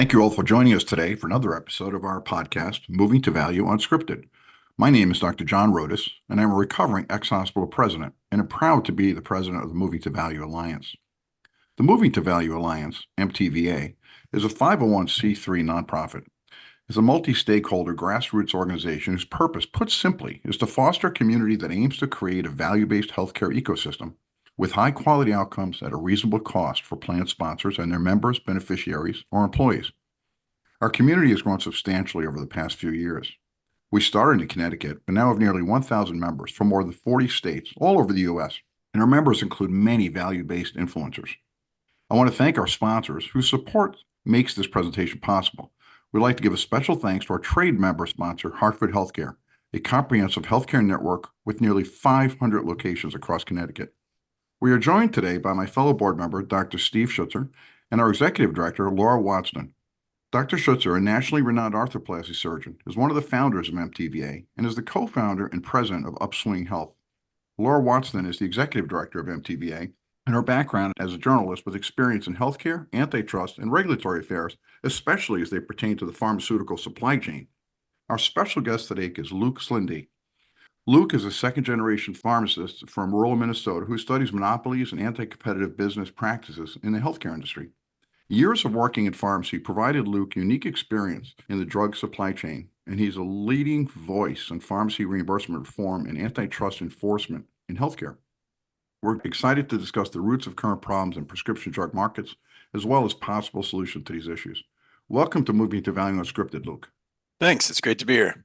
Thank you all for joining us today for another episode of our podcast, Moving to Value Unscripted. My name is Dr. John Rodas, and I'm a recovering ex-hospital president, and I'm proud to be the president of the Moving to Value Alliance. The Moving to Value Alliance, MTVA, is a 501c3 nonprofit. It's a multi-stakeholder grassroots organization whose purpose, put simply, is to foster a community that aims to create a value-based healthcare ecosystem with high-quality outcomes at a reasonable cost for plan sponsors and their members, beneficiaries, or employees. Our community has grown substantially over the past few years. We started in Connecticut, but now have nearly 1,000 members from more than 40 states all over the U.S., and our members include many value-based influencers. I want to thank our sponsors whose support makes this presentation possible. We'd like to give a special thanks to our trade member sponsor, Hartford Healthcare, a comprehensive healthcare network with nearly 500 locations across Connecticut. We are joined today by my fellow board member, Dr. Steve Schutzer, and our executive director, Laura Watson. Dr. Schutzer, a nationally renowned arthroplasty surgeon, is one of the founders of MTVA and is the co-founder and president of Upswing Health. Laura Watson is the executive director of MTVA, and her background as a journalist with experience in healthcare, antitrust, and regulatory affairs, especially as they pertain to the pharmaceutical supply chain. Our special guest today is Luke Slindee. Luke is a second-generation pharmacist from rural Minnesota who studies monopolies and anti-competitive business practices in the healthcare industry. Years of working in pharmacy provided Luke unique experience in the drug supply chain, and he's a leading voice on pharmacy reimbursement reform and antitrust enforcement in healthcare. We're excited to discuss the roots of current problems in prescription drug markets, as well as possible solutions to these issues. Welcome to Moving to Value Unscripted, Luke. Thanks. It's great to be here.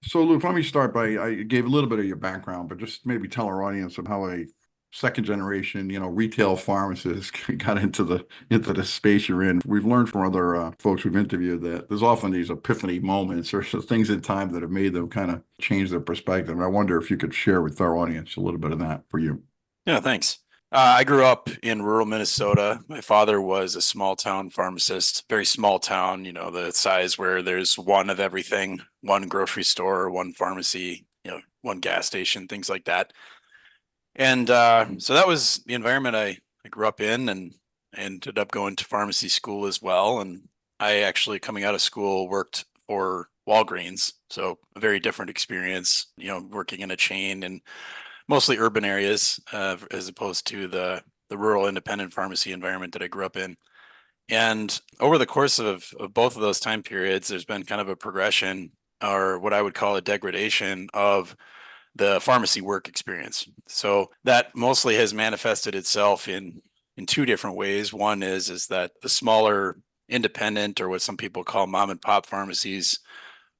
So, Luke, let me start by, I gave a little bit of your background, but just maybe tell our audience of how a second generation, retail pharmacist got into the space you're in. We've learned from other folks we've interviewed that there's often these epiphany moments or things in time that have made them kind of change their perspective. And I wonder if you could share with our audience a little bit of that for you. Yeah, thanks. I grew up in rural Minnesota. My father was a small town pharmacist, very small town, the size where there's one of everything, one grocery store, one pharmacy, one gas station, things like that. And so that was the environment I grew up in, and ended up going to pharmacy school as well. And I actually, coming out of school, worked for Walgreens. So a very different experience, working in a chain and mostly urban areas, as opposed to the rural independent pharmacy environment that I grew up in. And over the course of both of those time periods, there's been kind of a progression, or what I would call a degradation, of the pharmacy work experience. So that mostly has manifested itself in two different ways. One is that the smaller independent, or what some people call mom and pop pharmacies,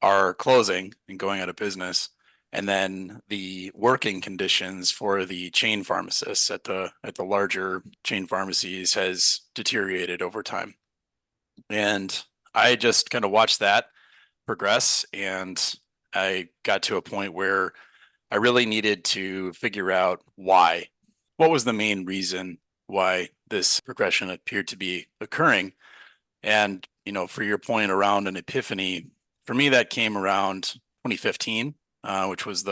are closing and going out of business. And then the working conditions for the chain pharmacists at the larger chain pharmacies has deteriorated over time. And I just kind of watched that progress, and I got to a point where I really needed to figure out why. What was the main reason why this progression appeared to be occurring? And, for your point around an epiphany, for me, that came around 2015. Which was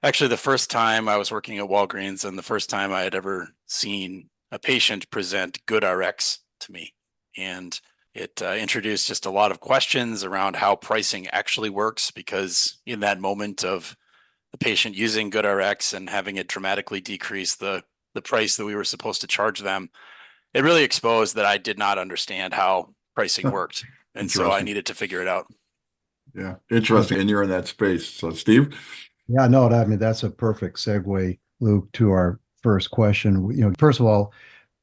actually the first time I was working at Walgreens, and the first time I had ever seen a patient present GoodRx to me. And it introduced just a lot of questions around how pricing actually works, because in that moment of the patient using GoodRx and having it dramatically decrease the price that we were supposed to charge them, it really exposed that I did not understand how pricing worked. And so I needed to figure it out. Yeah, interesting. And you're in that space. So, Steve? Yeah, no, that's a perfect segue, Luke, to our first question. First of all,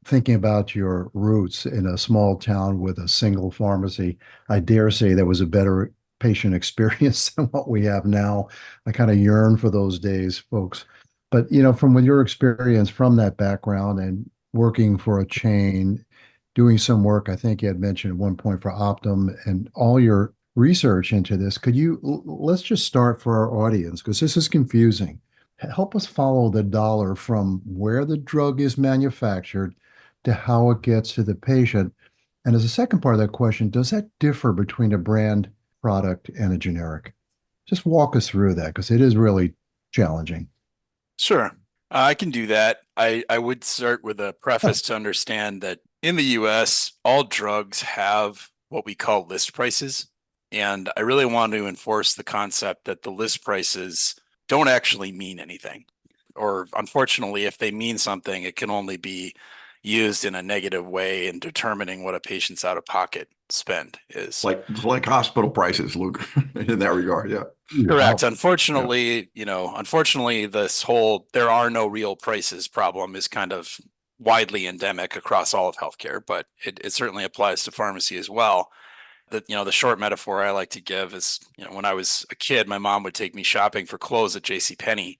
thinking about your roots in a small town with a single pharmacy, I dare say that was a better patient experience than what we have now. I kind of yearn for those days, folks. But, from your experience from that background and working for a chain, doing some work, I think you had mentioned at one point for Optum, and all your research into this, let's just start for our audience, because this is confusing. Help us follow the dollar from where the drug is manufactured to how it gets to the patient. And as a second part of that question, does that differ between a brand product and a generic? Just walk us through that, because it is really challenging. Sure. I can do that. I would start with a preface to understand that in the US, all drugs have what we call list prices. And I really want to enforce the concept that the list prices don't actually mean anything. Or unfortunately, if they mean something, it can only be used in a negative way in determining what a patient's out-of-pocket spend is. Like hospital prices, Luke, in that regard. Yeah. Correct. Unfortunately, there are no real prices problem is kind of widely endemic across all of healthcare, but it certainly applies to pharmacy as well. The short metaphor I like to give is, when I was a kid, my mom would take me shopping for clothes at JCPenney.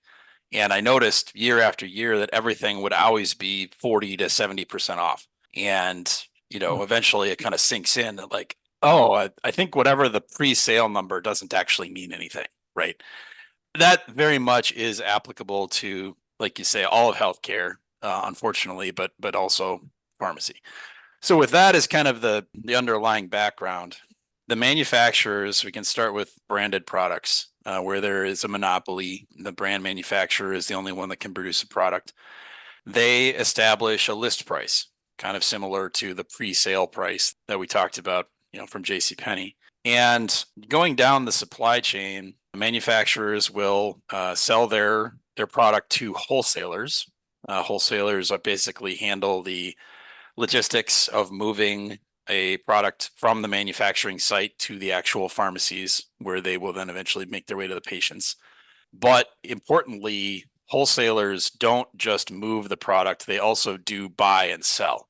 And I noticed year after year that everything would always be 40 to 70% off. And, eventually it kind of sinks in that like, oh, I think whatever the pre-sale number doesn't actually mean anything, right? That very much is applicable to, like you say, all of healthcare, unfortunately, but also pharmacy. So with that as kind of the underlying background, the manufacturers, we can start with branded products, where there is a monopoly. The brand manufacturer is the only one that can produce a product. They establish a list price, kind of similar to the pre-sale price that we talked about, from JCPenney. And going down the supply chain, manufacturers will sell their product to wholesalers. Wholesalers basically handle the logistics of moving a product from the manufacturing site to the actual pharmacies, where they will then eventually make their way to the patients. But importantly, wholesalers don't just move the product, they also do buy and sell.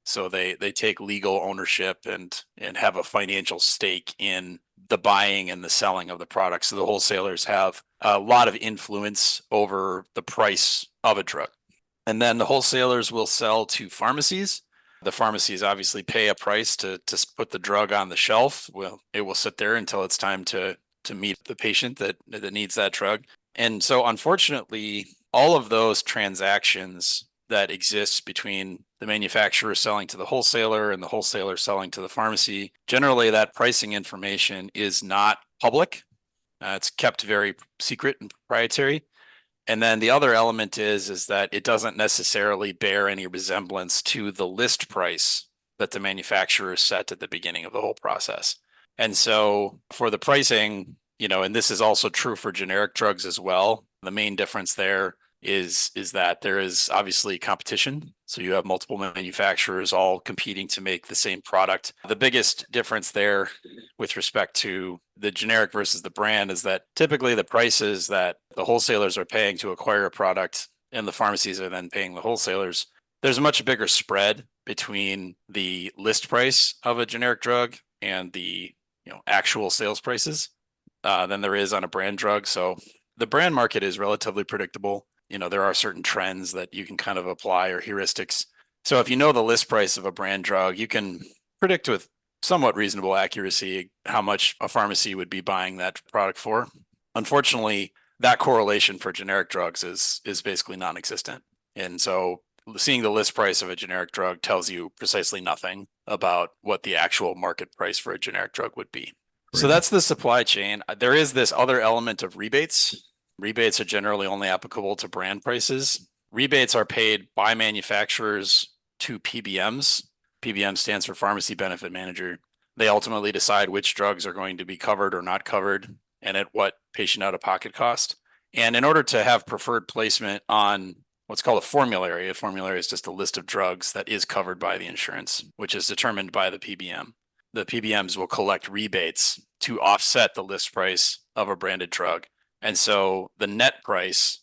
So they take legal ownership and have a financial stake in the buying and the selling of the product. So the wholesalers have a lot of influence over the price of a drug. And then the wholesalers will sell to pharmacies. The pharmacies obviously pay a price to put the drug on the shelf. Well, it will sit there until it's time to meet the patient that needs that drug. And so unfortunately, all of those transactions that exist between the manufacturer selling to the wholesaler and the wholesaler selling to the pharmacy, generally that pricing information is not public. It's kept very secret and proprietary. And then the other element is that it doesn't necessarily bear any resemblance to the list price that the manufacturer set at the beginning of the whole process. And so for the pricing, and this is also true for generic drugs as well, the main difference there is that there is obviously competition. So you have multiple manufacturers all competing to make the same product. The biggest difference there with respect to the generic versus the brand is that typically the prices that the wholesalers are paying to acquire a product and the pharmacies are then paying the wholesalers, there's a much bigger spread between the list price of a generic drug and the actual sales prices than there is on a brand drug. So the brand market is relatively predictable. There are certain trends that you can kind of apply or heuristics. So if you know the list price of a brand drug, you can predict with somewhat reasonable accuracy how much a pharmacy would be buying that product for. Unfortunately, that correlation for generic drugs is basically non-existent. And so seeing the list price of a generic drug tells you precisely nothing about what the actual market price for a generic drug would be. Right. So that's the supply chain. There is this other element of rebates. Rebates are generally only applicable to brand prices. Rebates are paid by manufacturers to PBMs. PBM stands for Pharmacy Benefit Manager. They ultimately decide which drugs are going to be covered or not covered and at what patient out-of-pocket cost. And in order to have preferred placement on what's called a formulary is just a list of drugs that is covered by the insurance, which is determined by the PBM. The PBMs will collect rebates to offset the list price of a branded drug. And so the net price,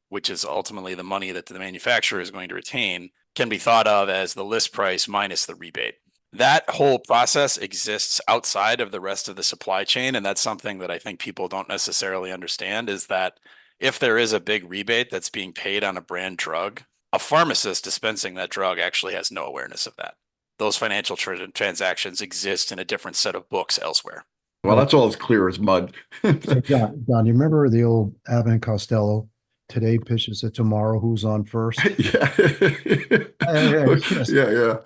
which is ultimately the money that the manufacturer is going to retain, can be thought of as the list price minus the rebate. That whole process exists outside of the rest of the supply chain. And that's something that I think people don't necessarily understand, is that if there is a big rebate that's being paid on a brand drug, a pharmacist dispensing that drug actually has no awareness of that. Those financial transactions exist in a different set of books elsewhere. Well, that's all as clear as mud. Hey, John, you remember the old Abbott and Costello? Today pitches it tomorrow. Who's on first? Yeah. Yeah.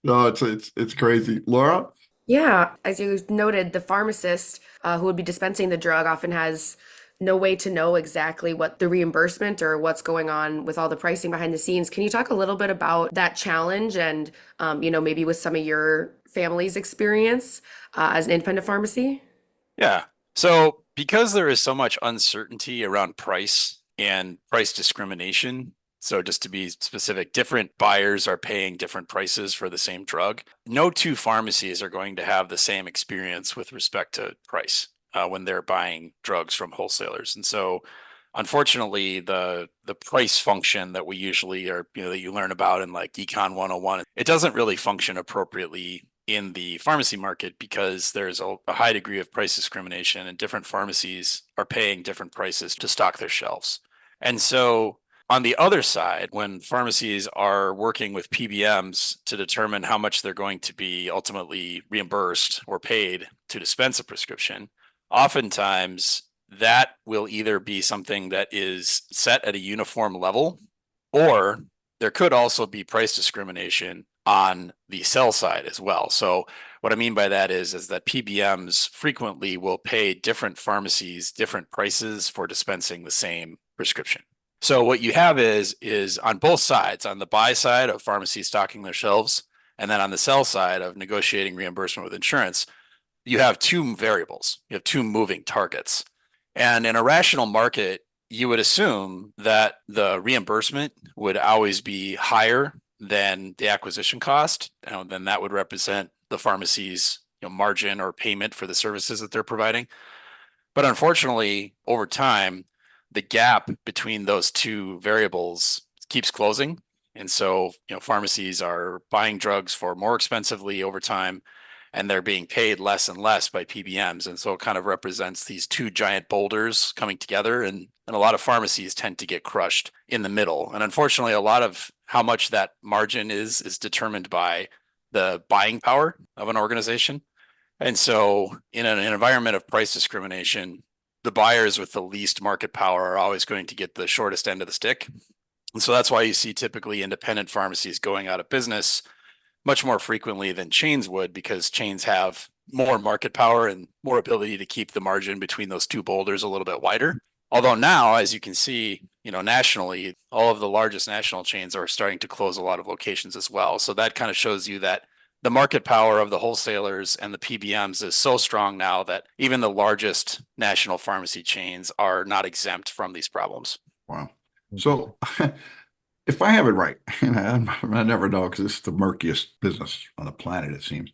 No, it's crazy. Laura? Yeah, as you noted, the pharmacist who would be dispensing the drug often has no way to know exactly what the reimbursement or what's going on with all the pricing behind the scenes. Can you talk a little bit about that challenge and, maybe with some of your family's experience as an independent pharmacy? Yeah. So because there is so much uncertainty around price and price discrimination, so just to be specific, different buyers are paying different prices for the same drug. No two pharmacies are going to have the same experience with respect to price when they're buying drugs from wholesalers. And so unfortunately, the price function that we usually are, that you learn about in like Econ 101, it doesn't really function appropriately in the pharmacy market because there's a high degree of price discrimination and different pharmacies are paying different prices to stock their shelves. And so on the other side, when pharmacies are working with PBMs to determine how much they're going to be ultimately reimbursed or paid to dispense a prescription, oftentimes that will either be something that is set at a uniform level, or there could also be price discrimination on the sell side as well. So what I mean by that is that PBMs frequently will pay different pharmacies different prices for dispensing the same prescription. So what you have is on both sides, on the buy side of pharmacies stocking their shelves, and then on the sell side of negotiating reimbursement with insurance, you have two variables, you have two moving targets. And in a rational market, you would assume that the reimbursement would always be higher than the acquisition cost. Then that would represent the pharmacy's margin or payment for the services that they're providing. But unfortunately, over time, the gap between those two variables keeps closing. And so, pharmacies are buying drugs for more expensively over time, and they're being paid less and less by PBMs. And so it kind of represents these two giant boulders coming together. And a lot of pharmacies tend to get crushed in the middle. And unfortunately, a lot of how much that margin is determined by the buying power of an organization. And so in an environment of price discrimination, the buyers with the least market power are always going to get the shortest end of the stick. And so that's why you see typically independent pharmacies going out of business much more frequently than chains would, because chains have more market power and more ability to keep the margin between those two boulders a little bit wider. Although now, as you can see, nationally, all of the largest national chains are starting to close a lot of locations as well. So that kind of shows you that the market power of the wholesalers and the PBMs is so strong now that even the largest national pharmacy chains are not exempt from these problems. Wow. So if I have it right, and I never know because it's the murkiest business on the planet, it seems.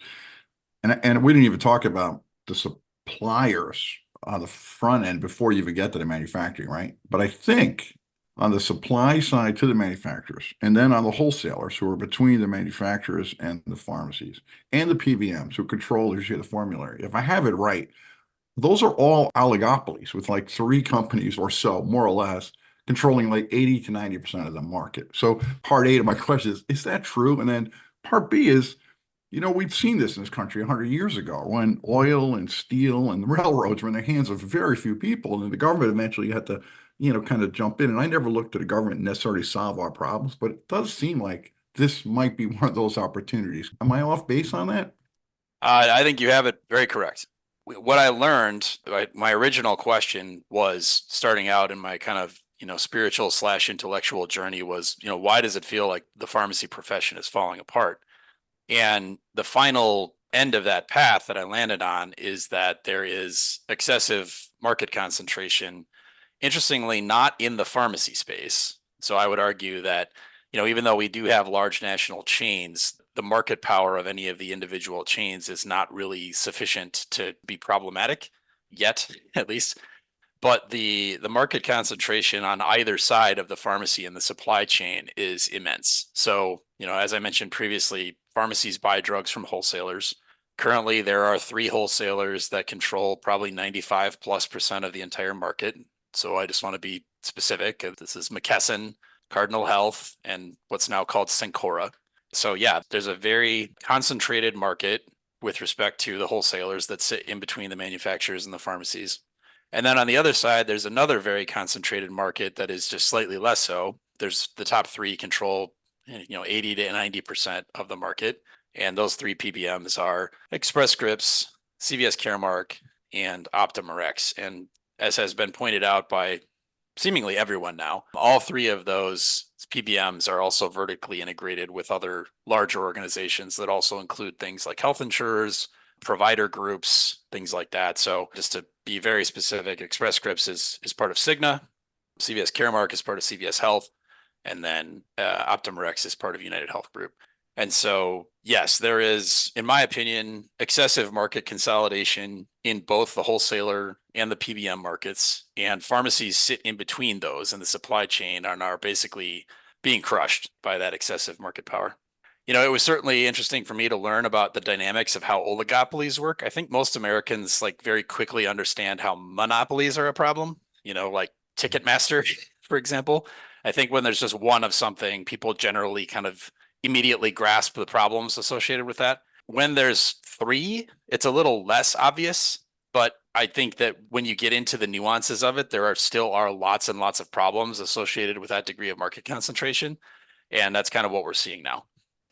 And we didn't even talk about the suppliers on the front end before you even get to the manufacturing, right? But I think on the supply side to the manufacturers, and then on the wholesalers who are between the manufacturers and the pharmacies, and the PBMs who control usually the formulary. If I have it right, those are all oligopolies with like three companies or so, more or less, controlling like 80 to 90% of the market. So part A to my question is that true? And then part B is, we've seen this in this country 100 years ago when oil and steel and the railroads were in the hands of very few people, and the government eventually had to, kind of jump in. And I never looked to the government necessarily solve our problems, but it does seem like this might be one of those opportunities. Am I off base on that? I think you have it very correct. What I learned, my original question was starting out in my kind of, spiritual / intellectual journey was, why does it feel like the pharmacy profession is falling apart? And the final end of that path that I landed on is that there is excessive market concentration, interestingly, not in the pharmacy space. So I would argue that, even though we do have large national chains, the market power of any of the individual chains is not really sufficient to be problematic yet, at least. But the market concentration on either side of the pharmacy and the supply chain is immense. So, as I mentioned previously, pharmacies buy drugs from wholesalers. Currently, there are 3 wholesalers that control probably 95+% of the entire market. So I just want to be specific. This is McKesson, Cardinal Health, and what's now called Cencora. So yeah, there's a very concentrated market with respect to the wholesalers that sit in between the manufacturers and the pharmacies. And then on the other side, there's another very concentrated market that is just slightly less so. There's the top 3 control, 80 to 90% of the market. And those 3 PBMs are Express Scripts, CVS Caremark, and Optum Rx. And as has been pointed out by seemingly everyone now, all three of those PBMs are also vertically integrated with other larger organizations that also include things like health insurers, provider groups, things like that. So just to be very specific, Express Scripts is part of Cigna, CVS Caremark is part of CVS Health, and then Optum Rx is part of United Health Group. And so, yes, there is, in my opinion, excessive market consolidation in both the wholesaler and the PBM markets, and pharmacies sit in between those in the supply chain and are basically being crushed by that excessive market power. You know, it was certainly interesting for me to learn about the dynamics of how oligopolies work. I think most Americans like very quickly understand how monopolies are a problem, you know, like Ticketmaster, for example. I think when there's just one of something, people generally kind of immediately grasp the problems associated with that. When there's three, it's a little less obvious, but I think that when you get into the nuances of it, there are still lots and lots of problems associated with that degree of market concentration. And that's kind of what we're seeing now.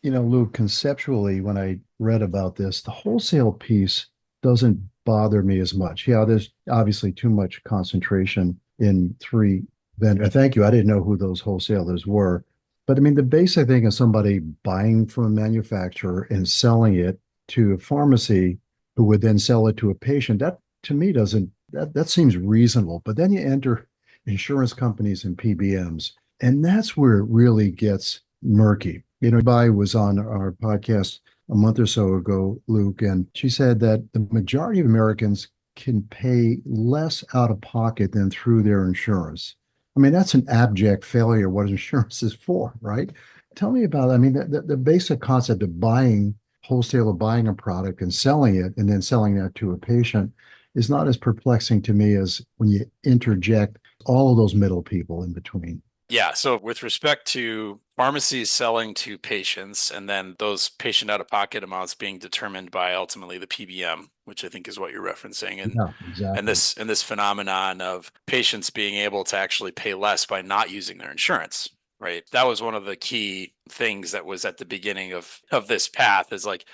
You know, Luke, conceptually, when I read about this, the wholesale piece doesn't bother me as much. Yeah, there's obviously too much concentration in three vendors. Thank you. I didn't know who those wholesalers were. But I mean, the basic thing is somebody buying from a manufacturer and selling it to a pharmacy who would then sell it to a patient. That to me doesn't, that seems reasonable. But then you enter insurance companies and PBMs, and that's where it really gets murky. You know, Bai was on our podcast a month or so ago, Luke, and she said that the majority of Americans can pay less out of pocket than through their insurance. I mean, that's an abject failure of what insurance is for, right? Tell me about, I mean, the basic concept of buying, wholesaler buying a product and selling it and then selling that to a patient is not as perplexing to me as when you interject all of those middle people in between. Yeah. So with respect to pharmacies selling to patients and then those patient out-of-pocket amounts being determined by ultimately the PBM, which I think is what you're referencing, and Yeah, exactly. and this phenomenon of patients being able to actually pay less by not using their insurance, right? That was one of the key things that was at the beginning of this path is like,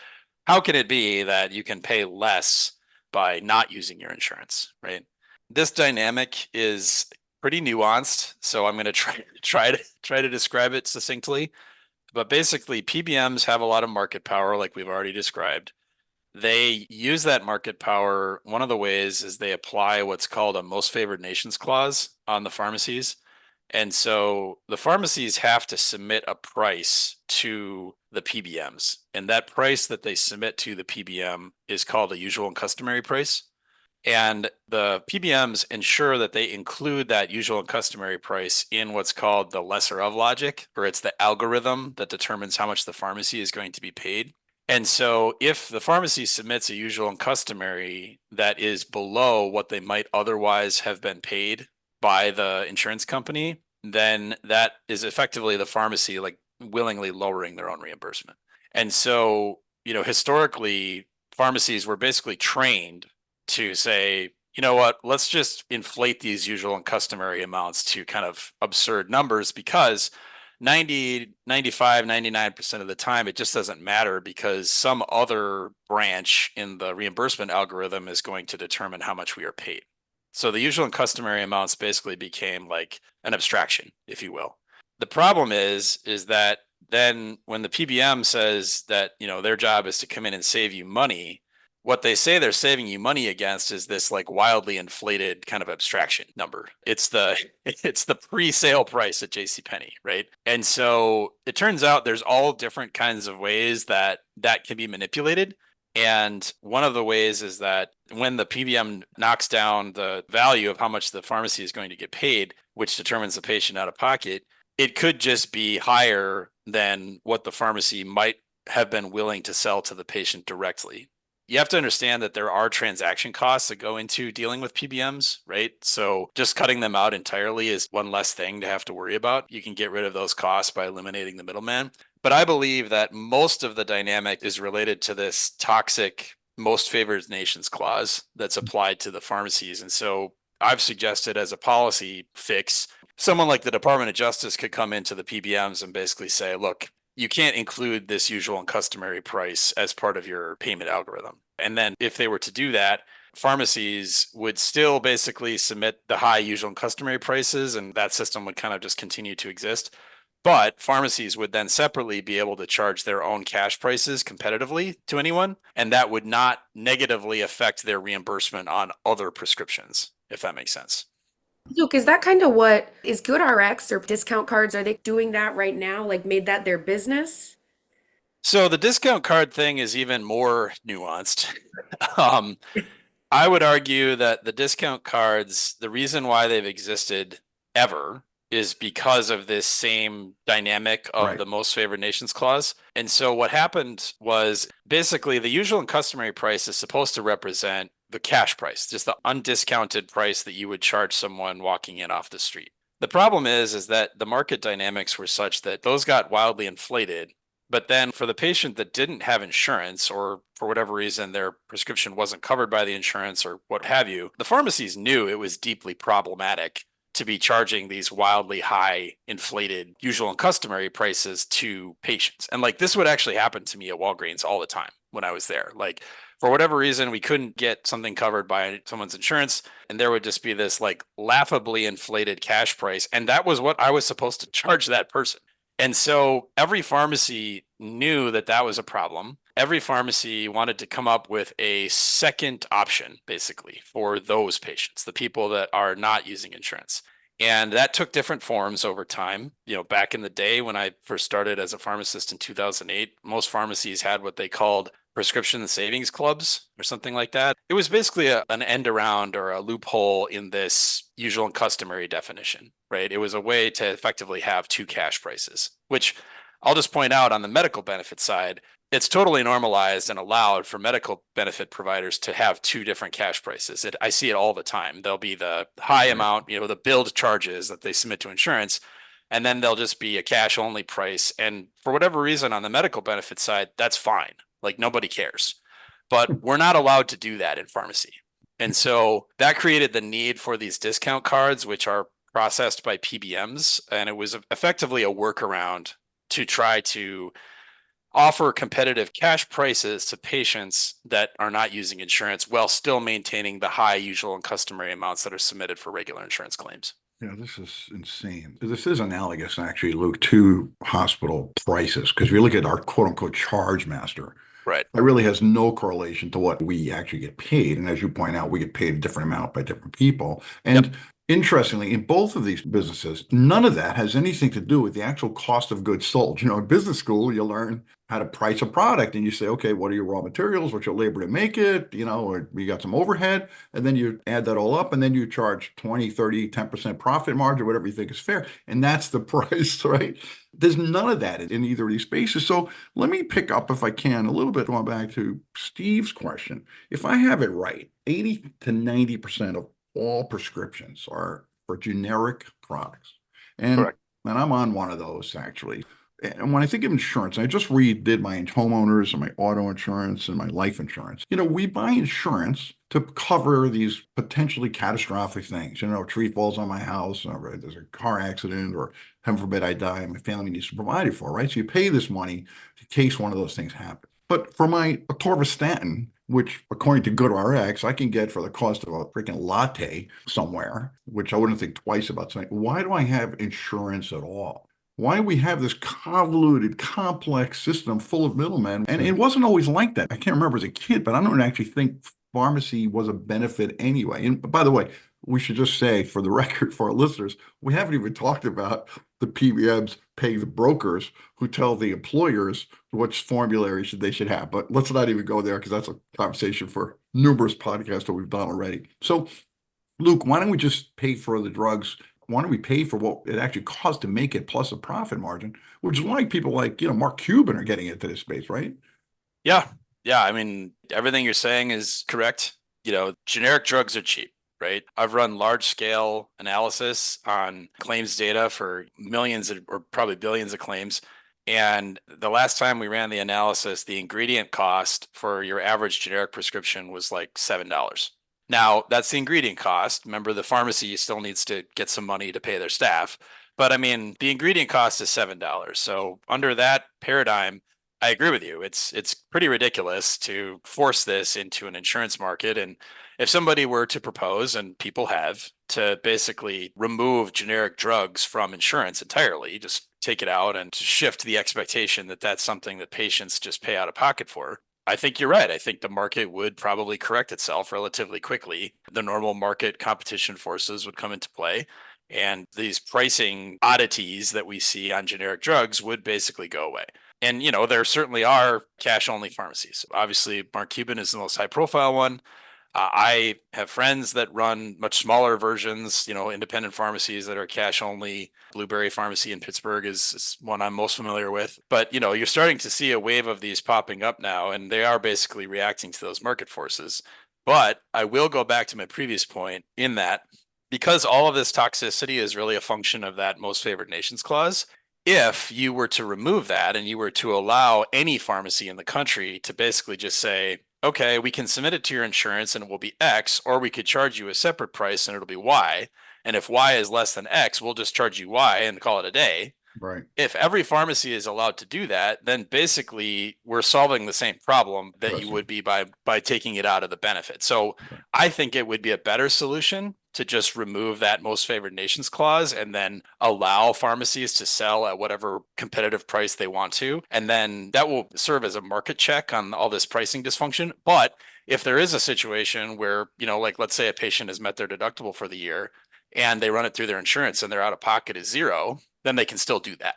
how can it be that you can pay less by not using your insurance, right? This dynamic is pretty nuanced, so I'm going to try to describe it succinctly. But basically, PBMs have a lot of market power, like we've already described. They use that market power. One of the ways is they apply what's called a most favored nations clause on the pharmacies. And so the pharmacies have to submit a price to the PBMs. And that price that they submit to the PBM is called a usual and customary price. And the PBMs ensure that they include that usual and customary price in what's called the lesser of logic, or it's the algorithm that determines how much the pharmacy is going to be paid. And so if the pharmacy submits a usual and customary that is below what they might otherwise have been paid by the insurance company, then that is effectively the pharmacy like willingly lowering their own reimbursement. And so, you know, historically, pharmacies were basically trained to say, you know what, let's just inflate these usual and customary amounts to kind of absurd numbers because 90, 95, 99% of the time, it just doesn't matter because some other branch in the reimbursement algorithm is going to determine how much we are paid. So the usual and customary amounts basically became like an abstraction, if you will. The problem is that then when the PBM says that, you know, their job is to come in and save you money, what they say they're saving you money against is this like wildly inflated kind of abstraction number. It's the pre-sale price at JCPenney, right? And so it turns out there's all different kinds of ways that can be manipulated. And one of the ways is that when the PBM knocks down the value of how much the pharmacy is going to get paid, which determines the patient out of pocket, it could just be higher than what the pharmacy might have been willing to sell to the patient directly. You have to understand that there are transaction costs that go into dealing with PBMs, right? So just cutting them out entirely is one less thing to have to worry about. You can get rid of those costs by eliminating the middleman. But I believe that most of the dynamic is related to this toxic most favored nations clause that's applied to the pharmacies. And so I've suggested as a policy fix, someone like the Department of Justice could come into the PBMs and basically say, look, you can't include this usual and customary price as part of your payment algorithm. And then if they were to do that, pharmacies would still basically submit the high usual and customary prices, and that system would kind of just continue to exist. But pharmacies would then separately be able to charge their own cash prices competitively to anyone, and that would not negatively affect their reimbursement on other prescriptions, if that makes sense. Luke, is that kind of what is GoodRx or discount cards? Are they doing that right now? Like made that their business? So the discount card thing is even more nuanced. um, I would argue that the discount cards, the reason why they've existed ever is because of this same dynamic of Right. the most favored nations clause. And so what happened was basically the usual and customary price is supposed to represent the cash price, just the undiscounted price that you would charge someone walking in off the street. The problem is that the market dynamics were such that those got wildly inflated. But then for the patient that didn't have insurance, or for whatever reason their prescription wasn't covered by the insurance or what have you, the pharmacies knew it was deeply problematic to be charging these wildly high inflated usual and customary prices to patients. And like this would actually happen to me at Walgreens all the time when I was there. Like for whatever reason, we couldn't get something covered by someone's insurance, and there would just be this like laughably inflated cash price. And that was what I was supposed to charge that person. And so every pharmacy knew that that was a problem. Every pharmacy wanted to come up with a second option, basically, for those patients, the people that are not using insurance. And that took different forms over time. You know, back in the day when I first started as a pharmacist in 2008, most pharmacies had what they called prescription savings clubs or something like that. It was basically an end around or a loophole in this usual and customary definition, right? It was a way to effectively have two cash prices, which I'll just point out on the medical benefit side, it's totally normalized and allowed for medical benefit providers to have two different cash prices. I see it all the time. There'll be the high amount, the billed charges that they submit to insurance, and then there'll just be a cash only price. And for whatever reason on the medical benefit side, that's fine. Like nobody cares. But we're not allowed to do that in pharmacy. And so that created the need for these discount cards, which are processed by PBMs. And it was effectively a workaround to try to offer competitive cash prices to patients that are not using insurance while still maintaining the high usual and customary amounts that are submitted for regular insurance claims. Yeah, this is insane. This is analogous, actually, Luke, to hospital prices. Because if you look at our quote unquote charge master, Right. that really has no correlation to what we actually get paid. And as you point out, we get paid a different amount by different people. And interestingly, in both of these businesses, none of that has anything to do with the actual cost of goods sold. In business school, you learn how to price a product and you say, okay, what are your raw materials? What's your labor to make it? Or you got some overhead, and then you add that all up and then you charge 20, 30, 10% profit margin, whatever you think is fair. And that's the price, right? There's none of that in either of these spaces. So let me pick up, if I can, a little bit going back to Steve's question. If I have it right, 80 to 90% of all prescriptions are for generic products. Correct. And I'm on one of those actually. And when I think of insurance, I just redid my homeowners and my auto insurance and my life insurance. We buy insurance to cover these potentially catastrophic things. A tree falls on my house, or there's a car accident, or heaven forbid I die and my family needs to provide it for, right? So you pay this money in case one of those things happens. But for my atorvastatin, which according to GoodRx, I can get for the cost of a freaking latte somewhere, which I wouldn't think twice about saying, why do I have insurance at all? Why do we have this convoluted, complex system full of middlemen? And it wasn't always like that. I can't remember as a kid, but I don't actually think pharmacy was a benefit anyway. And by the way, we should just say for the record for our listeners, we haven't even talked about the PBMs paying the brokers who tell the employers which formularies they should have. But let's not even go there because that's a conversation for numerous podcasts that we've done already. So, Luke, why don't we just pay for the drugs? Why don't we pay for what it actually costs to make it plus a profit margin, which is why people like, Mark Cuban are getting into this space, right? Yeah. Yeah. I mean, everything you're saying is correct. Generic drugs are cheap, right? I've run large scale analysis on claims data for millions or probably billions of claims. And the last time we ran the analysis, the ingredient cost for your average generic prescription was like $7. Now, that's the ingredient cost. Remember, the pharmacy still needs to get some money to pay their staff. But I mean, the ingredient cost is $7. So under that paradigm, I agree with you. It's pretty ridiculous to force this into an insurance market. And if somebody were to propose, and people have, to basically remove generic drugs from insurance entirely, just take it out and to shift the expectation that that's something that patients just pay out of pocket for, I think you're right. I think the market would probably correct itself relatively quickly. The normal market competition forces would come into play, and these pricing oddities that we see on generic drugs would basically go away. And, there certainly are cash only pharmacies. Obviously, Mark Cuban is the most high profile one. I have friends that run much smaller versions, independent pharmacies that are cash only. Blueberry Pharmacy in Pittsburgh is one I'm most familiar with. But, you're starting to see a wave of these popping up now, and they are basically reacting to those market forces. But I will go back to my previous point in that because all of this toxicity is really a function of that most favored nations clause. If you were to remove that and you were to allow any pharmacy in the country to basically just say, okay, we can submit it to your insurance and it will be X, or we could charge you a separate price and it'll be Y. And if Y is less than X, we'll just charge you Y and call it a day. Right. If every pharmacy is allowed to do that, then basically we're solving the same problem that you would be by taking it out of the benefit. So I think it would be a better solution to just remove that most favored nations clause and then allow pharmacies to sell at whatever competitive price they want to. And then that will serve as a market check on all this pricing dysfunction. But if there is a situation where, like let's say a patient has met their deductible for the year and they run it through their insurance and their out of pocket is zero, then they can still do that.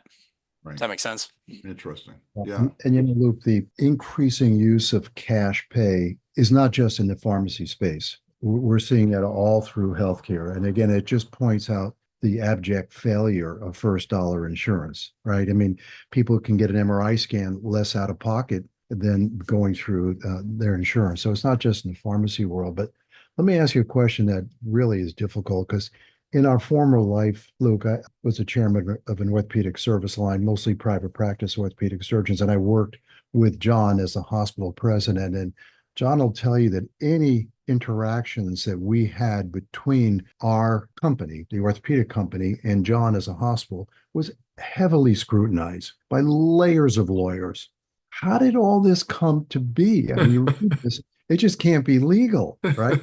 Right. Does that make sense? Interesting. Yeah. And Luke, the increasing use of cash pay is not just in the pharmacy space. We're seeing that all through healthcare. And again, it just points out the abject failure of first dollar insurance, right? I mean, people can get an MRI scan less out of pocket than going through their insurance. So it's not just in the pharmacy world. But let me ask you a question that really is difficult because in our former life, Luke, I was a chairman of an orthopedic service line, mostly private practice orthopedic surgeons, and I worked with John as a hospital president. And John will tell you that any interactions that we had between our company, the orthopedic company, and John as a hospital was heavily scrutinized by layers of lawyers. How did all this come to be? I mean, you read this, it just can't be legal, right?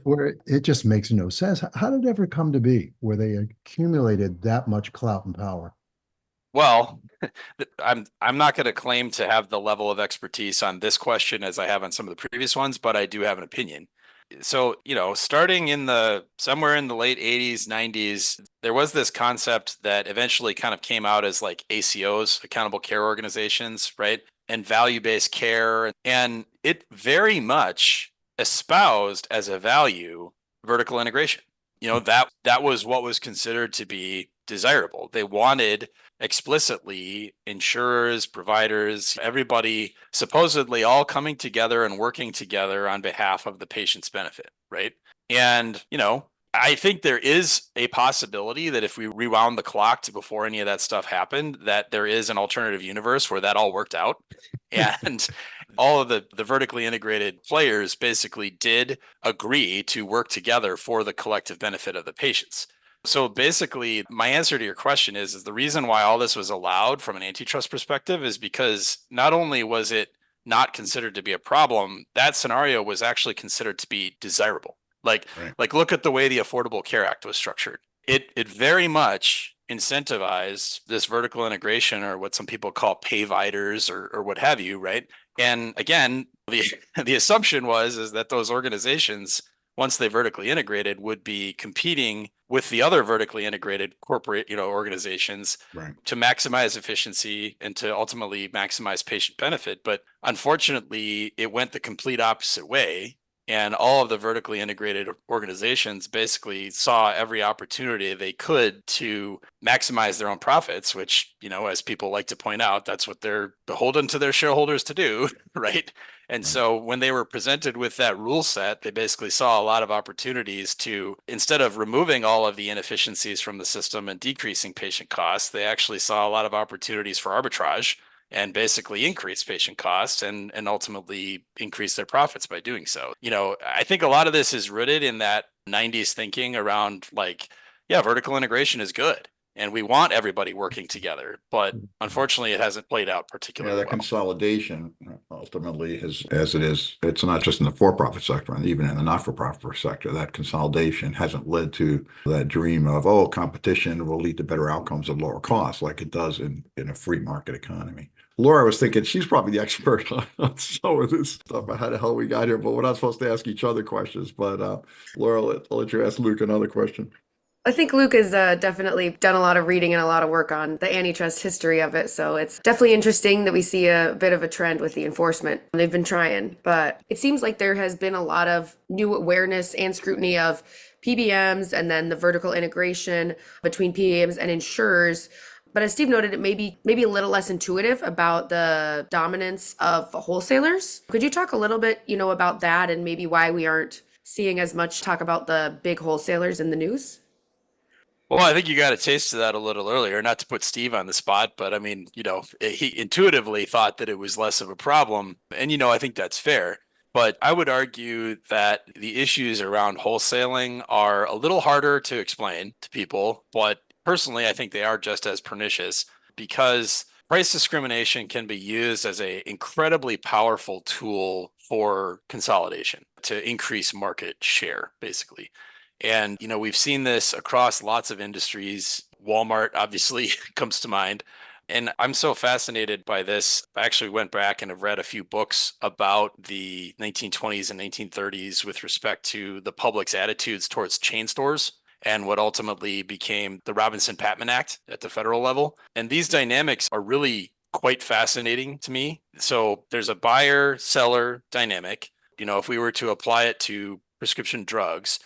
Where it just makes no sense. How did it ever come to be where they accumulated that much clout and power? Well, I'm not going to claim to have the level of expertise on this question as I have on some of the previous ones, but I do have an opinion. So, starting somewhere in the late 80s, 90s, there was this concept that eventually kind of came out as like ACOs, accountable care organizations, right? And value-based care. And it very much espoused as a value vertical integration. That was what was considered to be desirable. They wanted explicitly insurers, providers, everybody supposedly all coming together and working together on behalf of the patient's benefit, right? And, I think there is a possibility that if we rewound the clock to before any of that stuff happened, that there is an alternative universe where that all worked out. And all of the vertically integrated players basically did agree to work together for the collective benefit of the patients. So basically, my answer to your question is the reason why all this was allowed from an antitrust perspective is because not only was it not considered to be a problem, that scenario was actually considered to be desirable. Like look at the way the Affordable Care Act was structured. It very much incentivized this vertical integration, or what some people call payviders or what have you, right? And again, the assumption is that those organizations, once they vertically integrated, would be competing with the other vertically integrated corporate, organizations to maximize efficiency and to ultimately maximize patient benefit. But unfortunately, it went the complete opposite way. And all of the vertically integrated organizations basically saw every opportunity they could to maximize their own profits, which, as people like to point out, that's what they're beholden to their shareholders to do, right? And so when they were presented with that rule set, they basically saw a lot of opportunities to, instead of removing all of the inefficiencies from the system and decreasing patient costs, they actually saw a lot of opportunities for arbitrage and basically increase patient costs and ultimately increase their profits by doing so. I think a lot of this is rooted in that 90s thinking around vertical integration is good and we want everybody working together, but unfortunately it hasn't played out particularly that well. consolidation ultimately, as it is, it's not just in the for-profit sector, and even in the not-for-profit sector, that consolidation hasn't led to that dream of, oh, competition will lead to better outcomes at lower costs, like it does in a free market economy. Laura was thinking she's probably the expert on some of this stuff, how the hell we got here, but we're not supposed to ask each other questions. But Laura, I'll let you ask Luke another question. I think Luke has definitely done a lot of reading and a lot of work on the antitrust history of it. So it's definitely interesting that we see a bit of a trend with the enforcement. They've been trying, but it seems like there has been a lot of new awareness and scrutiny of PBMs and then the vertical integration between PBMs and insurers. But as Steve noted, it may be maybe a little less intuitive about the dominance of wholesalers. Could you talk a little bit, about that and maybe why we aren't seeing as much talk about the big wholesalers in the news? Well, I think you got a taste of that a little earlier, not to put Steve on the spot, but I mean, he intuitively thought that it was less of a problem. And, I think that's fair. But I would argue that the issues around wholesaling are a little harder to explain to people. But personally, I think they are just as pernicious because price discrimination can be used as an incredibly powerful tool for consolidation to increase market share, basically. And, we've seen this across lots of industries. Walmart obviously comes to mind. And I'm so fascinated by this. I actually went back and have read a few books about the 1920s and 1930s with respect to the public's attitudes towards chain stores and what ultimately became the Robinson-Patman Act at the federal level. And these dynamics are really quite fascinating to me. So there's a buyer-seller dynamic. If we were to apply it to prescription drugs,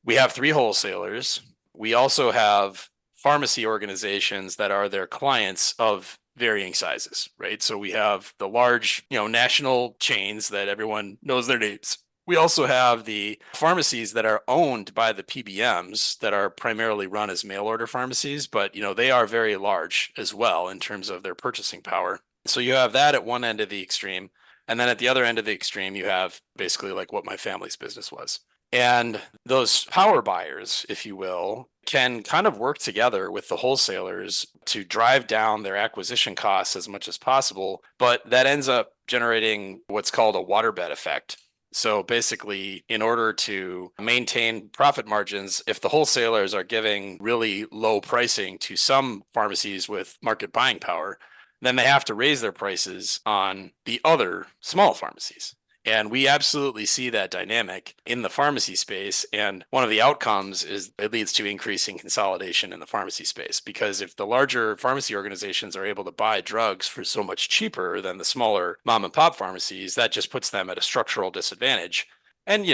we have three wholesalers. We also have pharmacy organizations that are their clients of varying sizes, right? So we have the large, national chains that everyone knows their names. We also have the pharmacies that are owned by the PBMs that are primarily run as mail order pharmacies, but they are very large as well in terms of their purchasing power. So you have that at one end of the extreme. And then at the other end of the extreme, you have basically like what my family's business was. And those power buyers, if you will, can kind of work together with the wholesalers to drive down their acquisition costs as much as possible. But that ends up generating what's called a waterbed effect. So basically, in order to maintain profit margins, if the wholesalers are giving really low pricing to some pharmacies with market buying power, then they have to raise their prices on the other small pharmacies. And we absolutely see that dynamic in the pharmacy space. And one of the outcomes is it leads to increasing consolidation in the pharmacy space. Because if the larger pharmacy organizations are able to buy drugs for so much cheaper than the smaller mom and pop pharmacies, that just puts them at a structural disadvantage. And,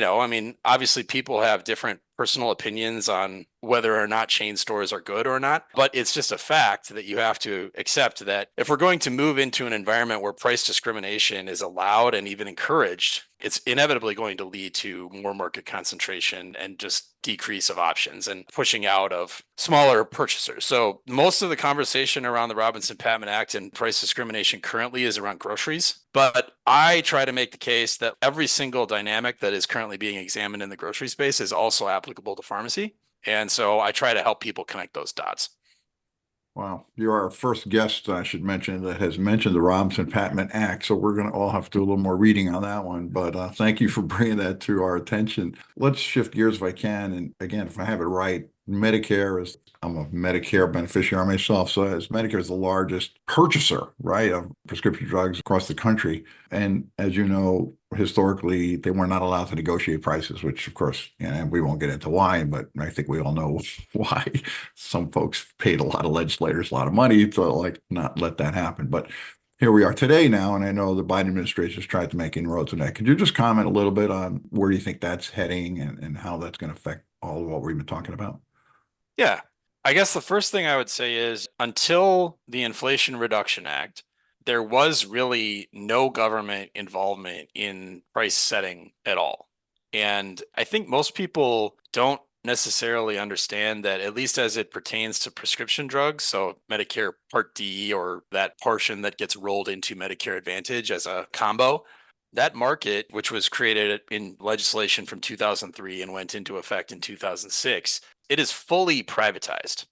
obviously people have different personal opinions on whether or not chain stores are good or not, but it's just a fact that you have to accept that if we're going to move into an environment where price discrimination is allowed and even encouraged, it's inevitably going to lead to more market concentration and just decrease of options and pushing out of smaller purchasers. So most of the conversation around the Robinson-Patman Act and price discrimination currently is around groceries. But I try to make the case that every single dynamic that is currently being examined in the grocery space is also applicable to pharmacy. And so I try to help people connect those dots. Wow, you're our first guest, I should mention, that has mentioned the Robinson-Patman Act. So we're going to all have to do a little more reading on that one. But thank you for bringing that to our attention. Let's shift gears if I can. And again, if I have it right, I'm a Medicare beneficiary myself. So as Medicare is the largest purchaser, right, of prescription drugs across the country. And as you know, historically, they were not allowed to negotiate prices, which of course, we won't get into why, but I think we all know why. Some folks paid a lot of legislators a lot of money to not let that happen. But here we are today now, and I know the Biden administration has tried to make inroads on that. Could you just comment a little bit on where you think that's heading and how that's going to affect all of what we've been talking about? Yeah. I guess the first thing I would say is until the Inflation Reduction Act, there was really no government involvement in price setting at all. And I think most people don't necessarily understand that, at least as it pertains to prescription drugs, so Medicare Part D or that portion that gets rolled into Medicare Advantage as a combo, that market, which was created in legislation from 2003 and went into effect in 2006, it is fully privatized.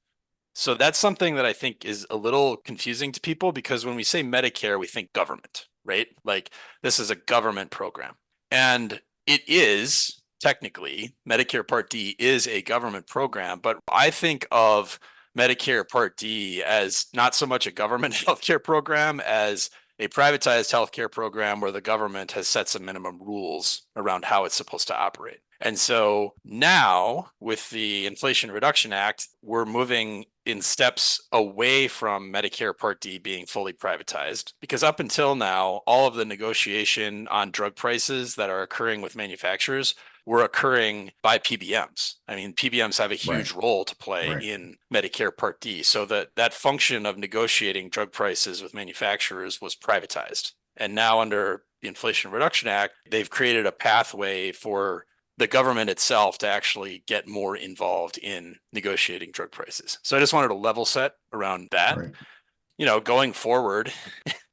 So that's something that I think is a little confusing to people because when we say Medicare, we think government, right? Like this is a government program. And it is technically, Medicare Part D is a government program, but I think of Medicare Part D as not so much a government healthcare program as a privatized healthcare program where the government has set some minimum rules around how it's supposed to operate. And so now with the Inflation Reduction Act, we're moving in steps away from Medicare Part D being fully privatized, because up until now, all of the negotiation on drug prices that are occurring with manufacturers were occurring by PBMs. I mean, PBMs have a huge role to play in Medicare Part D. So that function of negotiating drug prices with manufacturers was privatized. And now under the Inflation Reduction Act, they've created a pathway for the government itself to actually get more involved in negotiating drug prices. So I just wanted to level set around that. Right. You know, going forward,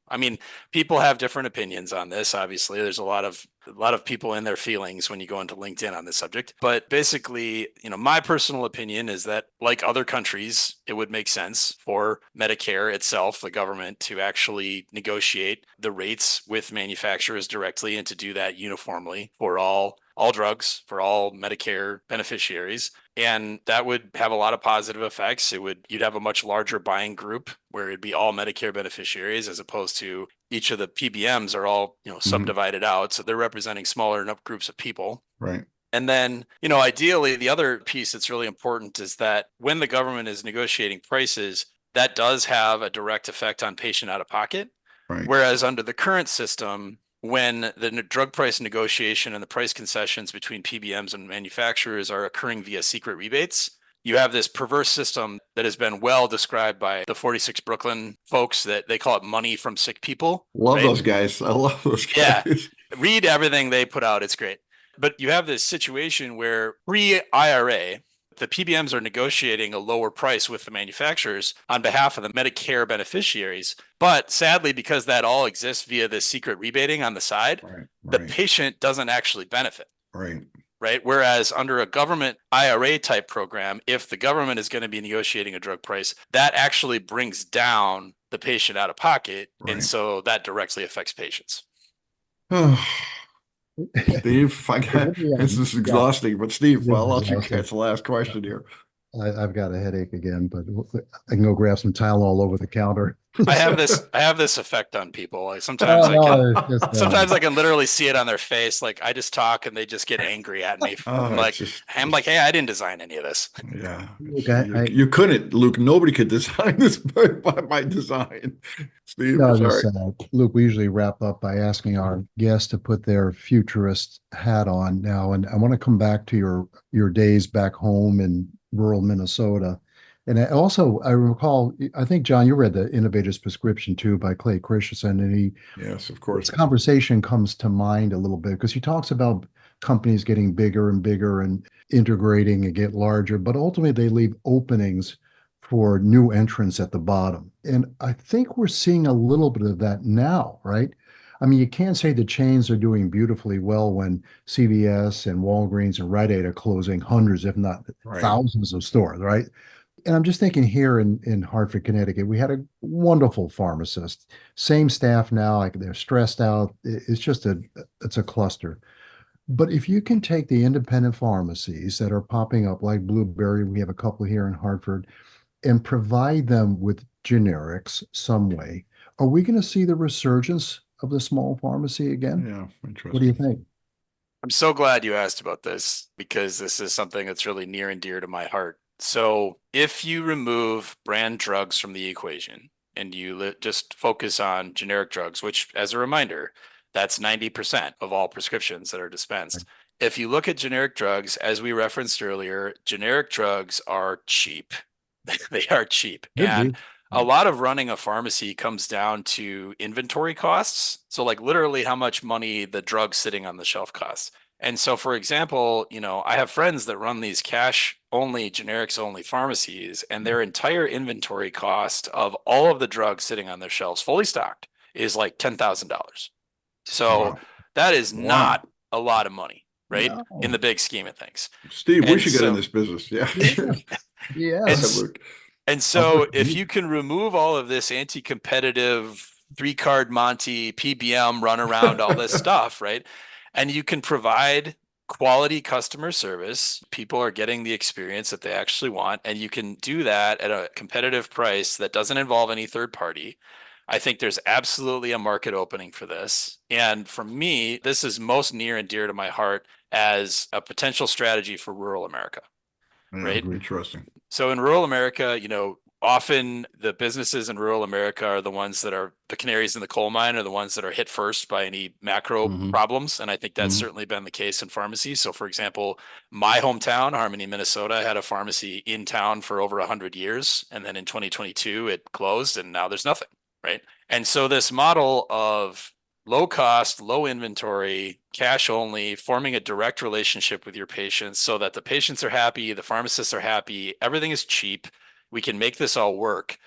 I mean, people have different opinions on this. Obviously, there's a lot of people in their feelings when you go into LinkedIn on this subject. But basically, you know, my personal opinion is that like other countries, it would make sense for Medicare itself, the government, to actually negotiate the rates with manufacturers directly and to do that uniformly for all drugs, for all Medicare beneficiaries. And that would have a lot of positive effects. You'd have a much larger buying group where it'd be all Medicare beneficiaries, as opposed to each of the PBMs are all, you know, subdivided out. So they're representing smaller enough groups of people. Right. And then, you know, ideally, the other piece that's really important is that when the government is negotiating prices, that does have a direct effect on patient out of pocket. Right. Whereas under the current system, when the drug price negotiation and the price concessions between PBMs and manufacturers are occurring via secret rebates, you have this perverse system that has been well described by the 46 Brooklyn folks that they call it money from sick people. Love those guys. I love those guys. Yeah. Read everything they put out. It's great. But you have this situation where pre-IRA, the PBMs are negotiating a lower price with the manufacturers on behalf of the Medicare beneficiaries. But sadly, because that all exists via this secret rebating on the side, the patient doesn't actually benefit. Right. Whereas under a government IRA type program, if the government is going to be negotiating a drug price, that actually brings down the patient out of pocket. And so that directly affects patients. Steve, this is exhausting, but Steve, well, I'll let you catch the last question here. I've got a headache again, but I can go grab some Tylenol over the counter. I have this effect on people. Like sometimes I can literally see it on their face. Like I just talk and they just get angry at me. I'm like, hey, I didn't design any of this. Yeah. You couldn't, Luke. Nobody could design this by design. Steve, Luke, we usually wrap up by asking our guests to put their futurist hat on now. And I want to come back to your days back home in rural Minnesota. And I recall, I think, John, you read The Innovator's Prescription too by Clay Christensen, and yes, of course, this conversation comes to mind a little bit because he talks about companies getting bigger and bigger and integrating and get larger, but ultimately they leave openings for new entrants at the bottom. And I think we're seeing a little bit of that now, right? I mean, you can't say the chains are doing beautifully well when CVS and Walgreens and Rite Aid are closing hundreds, if not thousands of stores, right? And I'm just thinking here in Hartford, Connecticut, we had a wonderful pharmacist, same staff now, like they're stressed out. It's a cluster. But if you can take the independent pharmacies that are popping up like Blueberry, we have a couple here in Hartford, and provide them with generics some way, are we going to see the resurgence of the small pharmacy again? Yeah, interesting. What do you think? I'm so glad you asked about this because this is something that's really near and dear to my heart. So if you remove brand drugs from the equation and you just focus on generic drugs, which as a reminder, that's 90% of all prescriptions that are dispensed. If you look at generic drugs, as we referenced earlier, generic drugs are cheap. They are cheap. And a lot of running a pharmacy comes down to inventory costs. So like literally how much money the drug sitting on the shelf costs. And so, for example, you know, I have friends that run these cash only, generics only pharmacies, and their entire inventory cost of all of the drugs sitting on their shelves, fully stocked, is like $10,000. So that is not a lot of money, right? No. In the big scheme of things. Steve, we should get in this business. Yeah. Yeah. And so if you can remove all of this anti-competitive 3-card Monty, PBM, run around, all this stuff, right? And you can provide quality customer service. People are getting the experience that they actually want, and you can do that at a competitive price that doesn't involve any third party. I think there's absolutely a market opening for this. And for me, this is most near and dear to my heart as a potential strategy for rural America, Yeah, right? interesting. So in rural America, often the businesses in rural America are the ones that are the canaries in the coal mine, are the ones that are hit first by any macro problems. And I think that's certainly been the case in pharmacies. So for example, my hometown, Harmony, Minnesota, had a pharmacy in town for over 100 years. And then in 2022, it closed and now there's nothing, right? And so this model of low cost, low inventory, cash only, forming a direct relationship with your patients so that the patients are happy, the pharmacists are happy, everything is cheap. We can make this all work.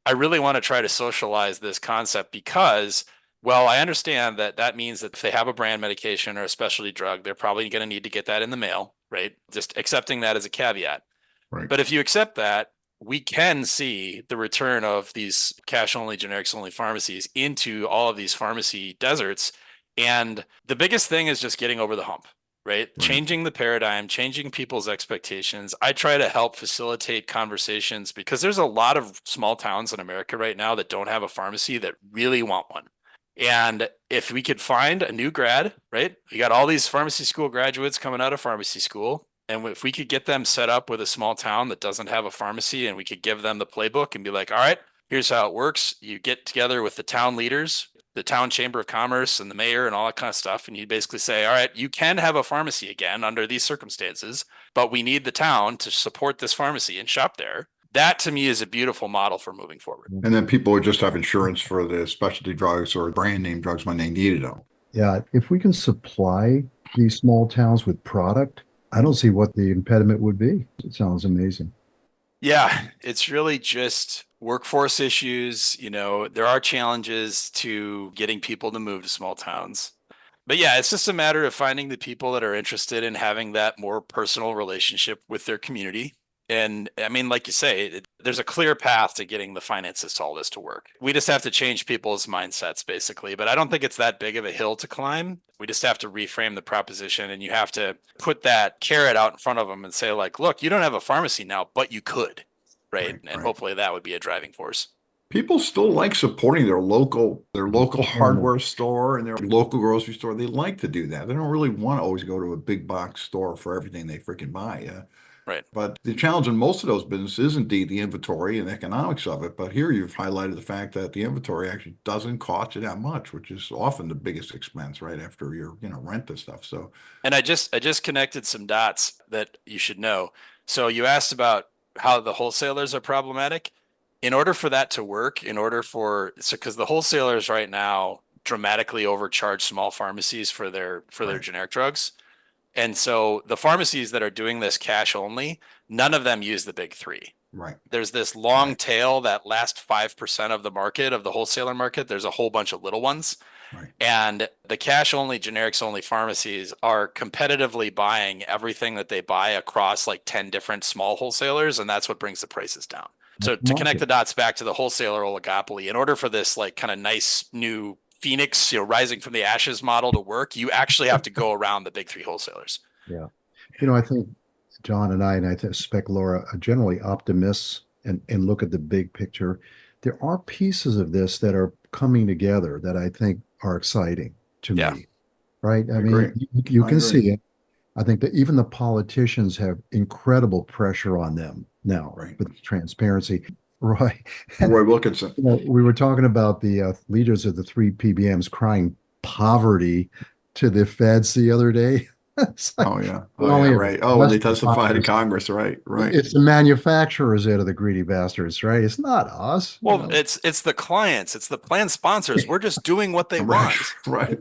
I really want to try to socialize this concept because, well, I understand that that means that if they have a brand medication or a specialty drug, they're probably going to need to get that in the mail, right? Just accepting that as a caveat. Right. But if you accept that, we can see the return of these cash only, generics only pharmacies into all of these pharmacy deserts. And the biggest thing is just getting over the hump, right? Changing the paradigm, changing people's expectations. I try to help facilitate conversations because there's a lot of small towns in America right now that don't have a pharmacy that really want one. And if we could find a new grad, right? You got all these pharmacy school graduates coming out of pharmacy school. And if we could get them set up with a small town that doesn't have a pharmacy and we could give them the playbook and be like, all right, here's how it works. You get together with the town leaders, the town chamber of commerce and the mayor and all that kind of stuff. And you basically say, all right, you can have a pharmacy again under these circumstances, but we need the town to support this pharmacy and shop there. That to me is a beautiful model for moving forward. And then people would just have insurance for the specialty drugs or brand name drugs when they needed them. Yeah, if we can supply these small towns with product, I don't see what the impediment would be. It sounds amazing. Yeah, it's really just workforce issues. There are challenges to getting people to move to small towns. But yeah, it's just a matter of finding the people that are interested in having that more personal relationship with their community. And I mean, like you say, there's a clear path to getting the finances to all this to work. We just have to change people's mindsets, basically. But I don't think it's that big of a hill to climb. We just have to reframe the proposition, and you have to put that carrot out in front of them and say, like, look, you don't have a pharmacy now, but you could, right? And hopefully that would be a driving force. People still like supporting their local hardware store and their local grocery store. They like to do that. They don't really want to always go to a big box store for everything they freaking buy. Right. But the challenge in most of those businesses is indeed the inventory and the economics of it. But here you've highlighted the fact that the inventory actually doesn't cost you that much, which is often the biggest expense right after your rent and stuff. So, and I just connected some dots that you should know. So you asked about how the wholesalers are problematic. In order for that to work, because the wholesalers right now dramatically overcharge small pharmacies for their generic drugs. And so the pharmacies that are doing this cash only, none of them use the big three. Right. There's this long tail, that last 5% of the market, of the wholesaler market. There's a whole bunch of little ones. Right. And the cash only, generics only pharmacies are competitively buying everything that they buy across like 10 different small wholesalers. And that's what brings the prices down. So to connect the dots back to the wholesaler oligopoly, in order for this like kind of nice new Phoenix, rising from the ashes model to work, you actually have to go around the big three wholesalers. Yeah. I think John and I suspect Laura are generally optimists and look at the big picture. There are pieces of this that are coming together that I think are exciting to me. Right? I mean, you can see it. I think that even the politicians have incredible pressure on them now with transparency. Right. Roy Wilkinson. We were talking about the leaders of the three PBMs crying poverty to the feds the other day. Like, right. Oh, when they testified in Congress, right. It's the manufacturers that are the greedy bastards, right? It's not us. Well, it's the clients, it's the plan sponsors. We're just doing what they want. Right.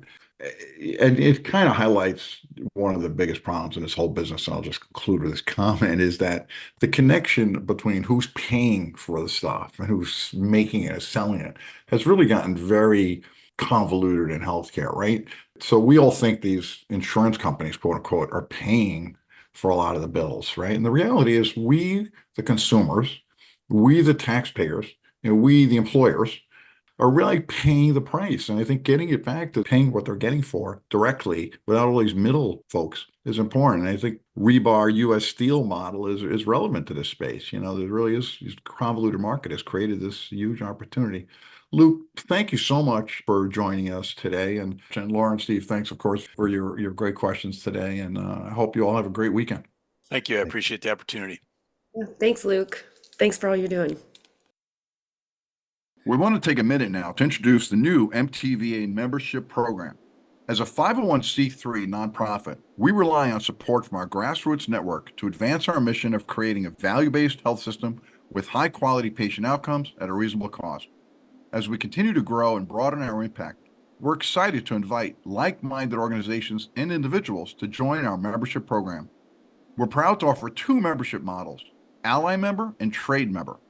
And it kind of highlights one of the biggest problems in this whole business, and I'll just conclude with this comment, is that the connection between who's paying for the stuff and who's making it, selling it, has really gotten very convoluted in healthcare, right? So we all think these insurance companies, quote unquote, are paying for a lot of the bills, right? And the reality is we, the consumers, we, the taxpayers, we, the employers, are really paying the price. And I think getting it back to paying what they're getting for directly without all these middle folks is important. And I think rebar U.S. steel model is relevant to this space. There really is convoluted market has created this huge opportunity. Luke, thank you so much for joining us today. And Lauren, Steve, thanks, of course, for your great questions today. And I hope you all have a great weekend. Thank you. I appreciate the opportunity. Yeah, thanks, Luke. Thanks for all you're doing. We want to take a minute now to introduce the new MTVA membership program. As a 501c3 nonprofit, we rely on support from our grassroots network to advance our mission of creating a value-based health system with high-quality patient outcomes at a reasonable cost. As we continue to grow and broaden our impact, we're excited to invite like-minded organizations and individuals to join our membership program. We're proud to offer two membership models, Ally Member and Trade Member.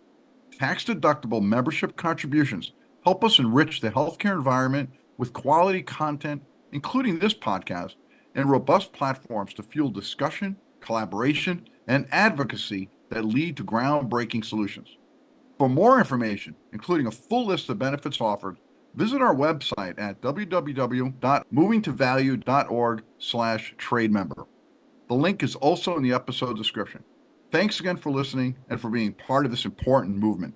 Tax-deductible membership contributions help us enrich the healthcare environment with quality content, including this podcast, and robust platforms to fuel discussion, collaboration, and advocacy that lead to groundbreaking solutions. For more information, including a full list of benefits offered, visit our website at www.movingtovalue.org/trade-member. The link is also in the episode description. Thanks again for listening and for being part of this important movement.